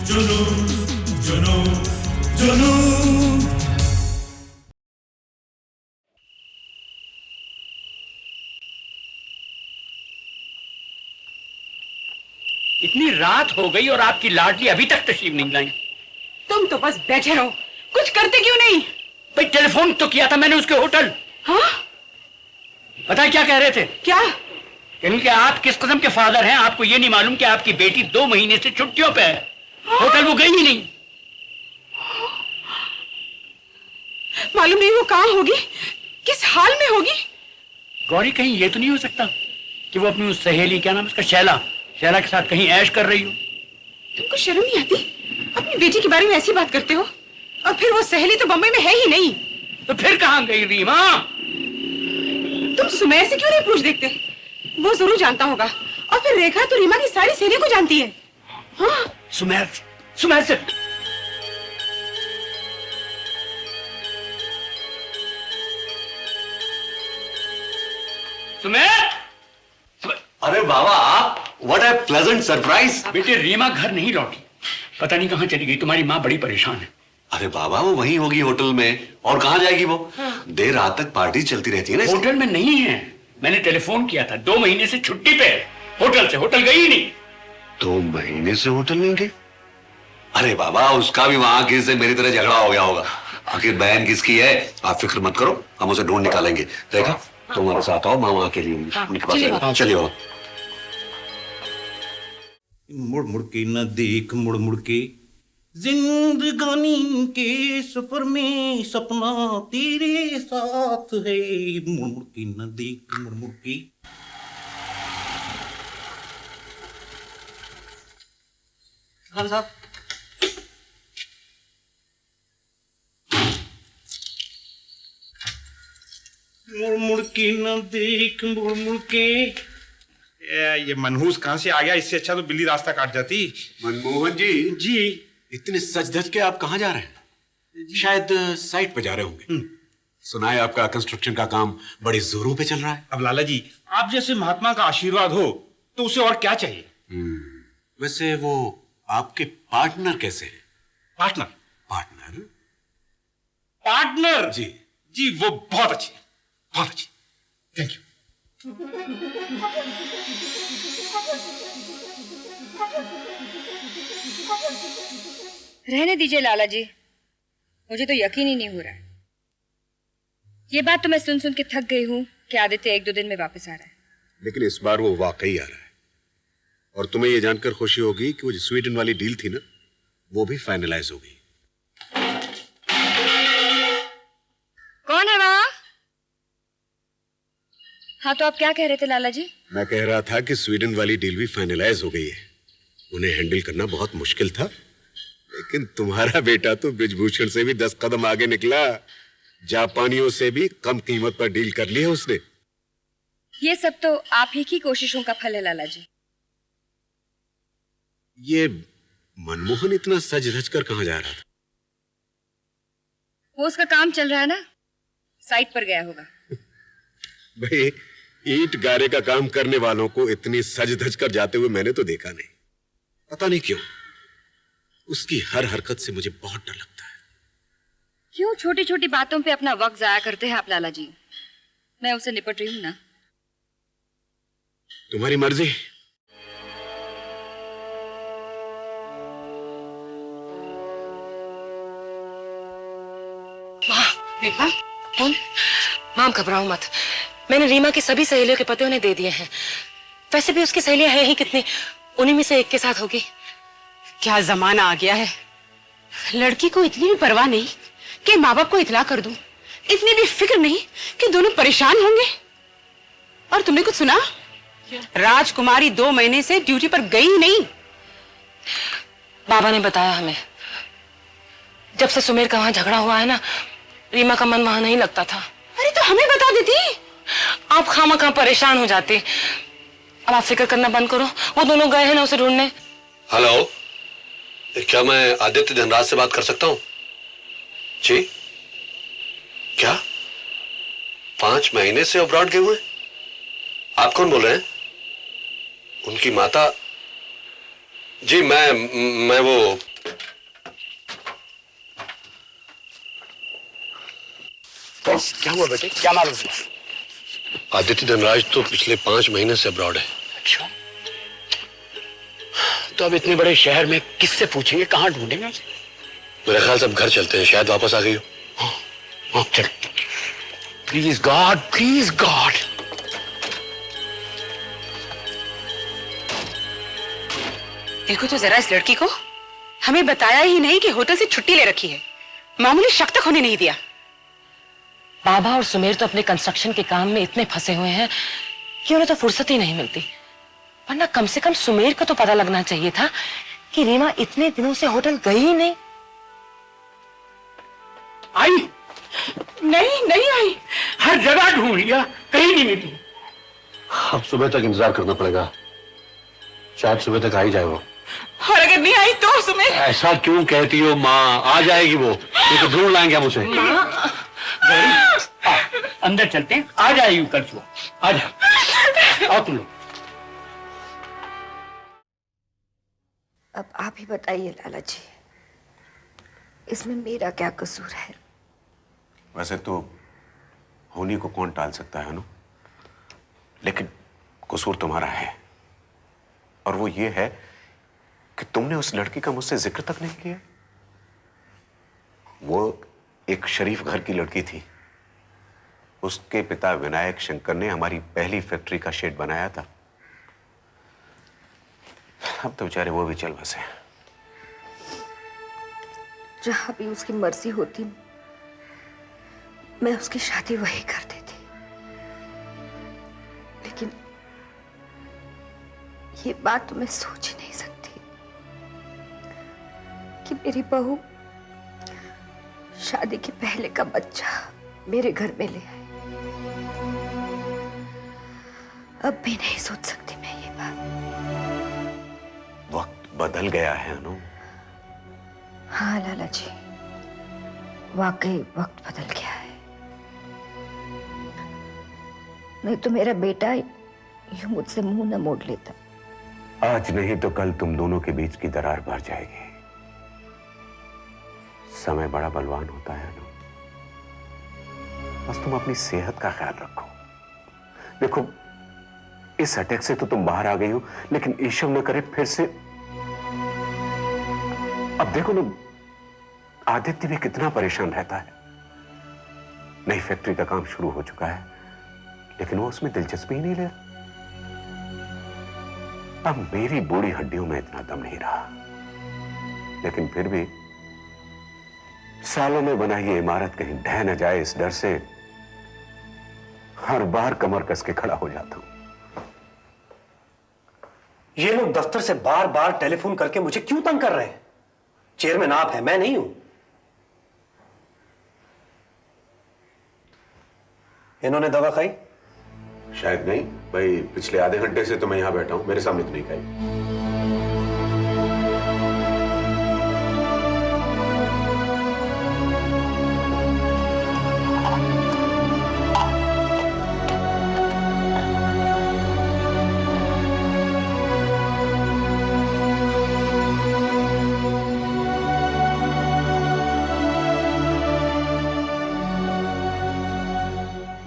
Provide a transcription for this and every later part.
जुनून जुनून जुनून। इतनी रात हो गई और आपकी लाडली अभी तक तशरीफ नहीं लाई। तुम तो बस बैठे रहो, कुछ करते क्यों नहीं? भाई टेलीफोन तो किया था मैंने उसके होटल। हाँ? पता है क्या कह रहे थे? क्या? यानी कि आप किस किस्म के फादर हैं, आपको ये नहीं मालूम कि आपकी बेटी 2 महीने से छुट्टियों पे है। हाँ? होटल वो गई ही नहीं। मालूम नहीं वो कहाँ होगी, किस हाल में होगी। गौरी कहीं ये तो नहीं हो सकता कि वो अपनी उस सहेली, क्या नाम उसका, शैला के साथ कहीं ऐश कर रही हो? तुमको शर्म नहीं आती? अपनी बेटी के बारे में ऐसी बात करते हो। और फिर वो सहेली तो बम्बई में है ही नहीं। तो फिर कहाँ गई रीमा? तुम सुमैर से क्यों नहीं पूछ देखते? वो जरूर जानता होगा। और फिर रेखा तो रीमा की सारी सहेलियों को जानती है। हाँ? सुमैर से सुमैर। अरे बाबा आप, व्हाट ए प्लेजेंट सरप्राइज। बेटे रीमा घर नहीं लौटी, पता नहीं कहाँ चली गई। तुम्हारी माँ बड़ी परेशान है। अरे बाबा वो वहीं होगी होटल में, और कहाँ जाएगी वो? देर रात तक पार्टी चलती रहती है ना। होटल में नहीं है, मैंने टेलीफोन किया था। 2 महीने से छुट्टी पे है, होटल गई ही नहीं। 2 महीने से होटल नहीं गई? अरे बाबा उसका भी वहां किसी से मेरी तरह झगड़ा हो गया होगा। आखिर बहन किसकी है, आप फिक्र मत करो, हम उसे ढूंढ निकालेंगे। देखा तुम्हारे साथ आओ, माँ अकेली होंगी, उनके पास चलिए। चलिए बाबा। मुड़ मुड़ के न देख, मुड़ मुड़ के जिंदगानी के सफर में सपना तेरे साथ है। मुड़ मुड़ के न देख, मुड़ मुड़ के। खान साहब, मुड़ मुड़ के न देख, मुड़ मुड़ के। ये मनहूस कहाँ से आ गया? इससे अच्छा तो बिल्ली रास्ता काट जाती। मनमोहन जी, जी इतने सज धज के आप कहाँ जा रहे हैं? शायद साइट पे जा रहे होंगे। सुना है आपका कंस्ट्रक्शन का काम बड़े जोरों पे चल रहा है। अब लाला जी, आप जैसे महात्मा का आशीर्वाद हो तो उसे और क्या चाहिए? वैसे वो आपके पार्टनर कैसे हैं? पार्टनर? पार्टनर? पार्टनर जी जी, वो बहुत अच्छे, बहुत अच्छे। Thank you. रहने दीजिए लाला जी, मुझे तो यकीन ही नहीं हो रहा है। ये बात तो मैं सुन सुन के थक गई हूँ कि आदित्य 1-2 दिन में वापस आ रहा है। लेकिन इस बार वो वाकई आ रहा है, और तुम्हें ये जानकर खुशी होगी कि वो जो स्वीडन वाली डील थी ना, वो भी फाइनलाइज हो गई। कौन है वहां? हाँ, तो आप क्या कह रहे थे लाला जी? मैं कह रहा था कि स्वीडन वाली डील भी फाइनलाइज हो गई है। उन्हें हैंडल करना बहुत मुश्किल था, लेकिन तुम्हारा बेटा तो बृजभूषण से भी 10 कदम आगे निकला। जापानियों से भी कम कीमत पर डील कर ली है उसने। ये सब तो आप ही की कोशिशों का फल है लाला जी। ये मनमोहन इतना सज धज कर कहां जा रहा था? वो उसका काम चल रहा है ना, साइट पर गया होगा। भाई ईंट गारे का काम करने वालों को इतनी सज धज कर जाते हुए मैंने तो देखा नहीं। पता नहीं क्यों उसकी हर हरकत से मुझे बहुत डर लगता है। क्यों छोटी छोटी बातों पे अपना वक्त जाया करते हैं आप लाला जी? मैं उसे निपट रही हूं ना। तुम्हारी मर्जी। रेखा, कौन? माम घबराओ मत, मैंने रीमा की सभी सहेलियों के पते उन्हें दे दिए हैं। वैसे भी उसकी सहेलियां हैं ही कितनी, उन्हीं में से एक के साथ होगी। क्या जमाना आ गया है, लड़की को इतनी भी परवाह नहीं कि माँ बाप को इतला कर दूं, इतनी भी फिक्र नहीं कि दोनों परेशान होंगे। और तुमने कुछ सुना? राजकुमारी 2 महीने से ड्यूटी पर गई ही नहीं। बाबा ने बताया हमें, जब से सुमेर का वहां झगड़ा हुआ है ना, रीमा का मन वहां नहीं लगता था। अरे तो हमें बता देती। आप खामखा परेशान हो जाते। अब आप फिक्र करना बंद करो, वो दोनों गए हैं ना उसे ढूंढने। हेलो, क्या मैं आदित्य धनराज से बात कर सकता हूँ? जी क्या 5 महीने से अब्रॉड गए हुए? आप कौन बोल रहे हैं? उनकी माता? जी मैं वो क्या हुआ बेटे, क्या मालूम हुआ? आदित्य धनराज तो पिछले 5 महीने से अब्रॉड है। अच्छा, तो अब इतने बड़े शहर में किससे पूछेंगे, कहाँ ढूंढेंगे उसे? मेरे ख्याल से अब घर चलते हैं, शायद वापस आ गई हो। हाँ चल, प्लीज गॉड, प्लीज गॉड। देखो तो जरा इस लड़की को, हमें बताया ही नहीं कि होटल से छुट्टी ले रखी है, मामूली शक तक होने नहीं दिया। बाबा और सुमेर तो अपने कंस्ट्रक्शन के काम में इतने फंसे हुए हैं कि उन्हें तो फुर्सत ही नहीं मिलती। वरना कम से कम सुमेर को तो पता लगना चाहिए था कि रीमा इतने दिनों से होटल गई ही नहीं। आई? नहीं नहीं आई, हर जगह ढूंढ लिया, कहीं नहीं मिली। अब सुबह तक इंतजार करना पड़ेगा, शायद सुबह तक आ ही जाए वो। और अगर नहीं आई तो सुमेर? ऐसा क्यों कहती हो माँ, आ जाएगी वो, तो ढूंढ लाएंगे हम उसे। अंदर चलते हैं, आ जाएगी कल सुबह, आ जा। आओ तुम लोग। अब आप ही बताइए लाला जी, इसमें मेरा क्या कसूर है? वैसे तो होनी को कौन टाल सकता है ना, लेकिन कसूर तुम्हारा है, और वो ये है कि तुमने उस लड़की का मुझसे जिक्र तक नहीं किया। वो एक शरीफ घर की लड़की थी। उसके पिता विनायक शंकर ने हमारी पहली फैक्ट्री का शेड बनाया था। अब तो बेचारे वो भी चल बसे। जहां भी उसकी मर्जी होती मैं उसकी शादी वही कर देती, लेकिन ये बात तो मैं सोच ही नहीं सकती कि मेरी बहू शादी के पहले का बच्चा मेरे घर में ले आए। अब भी नहीं सोच सकती मैं ये बात। वक्त बदल गया है अनु। हाँ लाला जी, वाकई वक्त बदल गया है। नहीं तो मेरा बेटा यूं मुझसे मुंह न मोड़ लेता। आज नहीं तो कल तुम दोनों के बीच की दरार भर जाएगी। समय बड़ा बलवान होता है अनु। बस तुम अपनी सेहत का ख्याल रखो। देखो, इस अटैक से तो तुम बाहर आ गई हो, लेकिन ईश्वर न करे फिर से। अब देखो ना, आदित्य भी कितना परेशान रहता है। नई फैक्ट्री का काम शुरू हो चुका है, लेकिन वो उसमें दिलचस्पी ही नहीं ले रहा। अब मेरी बूढ़ी हड्डियों में इतना दम नहीं रहा, लेकिन फिर भी सालों में बनाई ये इमारत कहीं ढह न जाए, इस डर से हर बार कमर कस के खड़ा हो जाता हूं। ये लोग दफ्तर से बार बार टेलीफोन करके मुझे क्यों तंग कर रहे हैं? चेयरमैन आप हैं, मैं नहीं हूं। इन्होंने दवा खाई? शायद नहीं भाई, पिछले आधे घंटे से तो मैं यहां बैठा हूं, मेरे सामने तो नहीं खाई।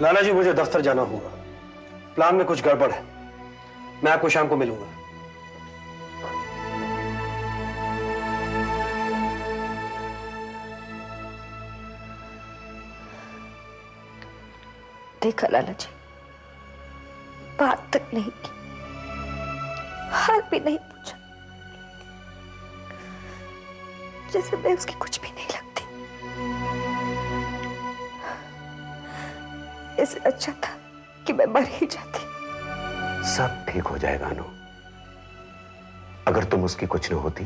लाला जी, मुझे दफ्तर जाना होगा, प्लान में कुछ गड़बड़ है। मैं आपको शाम को मिलूंगा। देखा लाला जी, बात तक नहीं की, हाल भी नहीं पूछा, जैसे मैं उसकी कुछ भी नहीं लगती। इससे अच्छा था कि मैं मर ही जाती। सब ठीक हो जाएगा अनु। अगर तुम उसकी कुछ न होती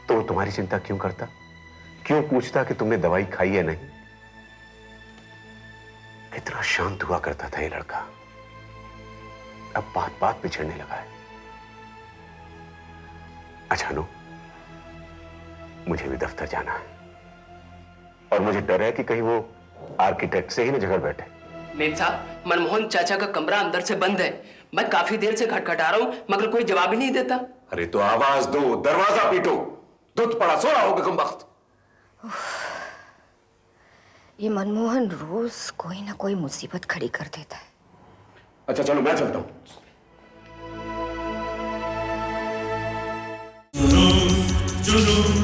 तो वो तुम्हारी चिंता क्यों करता? क्यों पूछता कि तुमने दवाई खाई है नहीं? कितना शांत हुआ करता था ये लड़का, अब बात बात पे छिड़ने लगा है। अच्छा अनु, मुझे भी दफ्तर जाना है, और मुझे डर है कि कहीं वो आर्किटेक्ट से ही न झगड़ बैठे। मेम साहब, मनमोहन चाचा का कमरा अंदर से बंद है। मैं काफी देर से खटखटा रहा हूं, मगर कोई जवाब ही नहीं देता। अरे तो आवाज दो, दरवाजा पीटो। दूध पड़ा, सो रहा होगा कम वक्त। ये मनमोहन रोज कोई ना कोई मुसीबत खड़ी कर देता है। अच्छा चलो मैं चलता हूँ। जुनून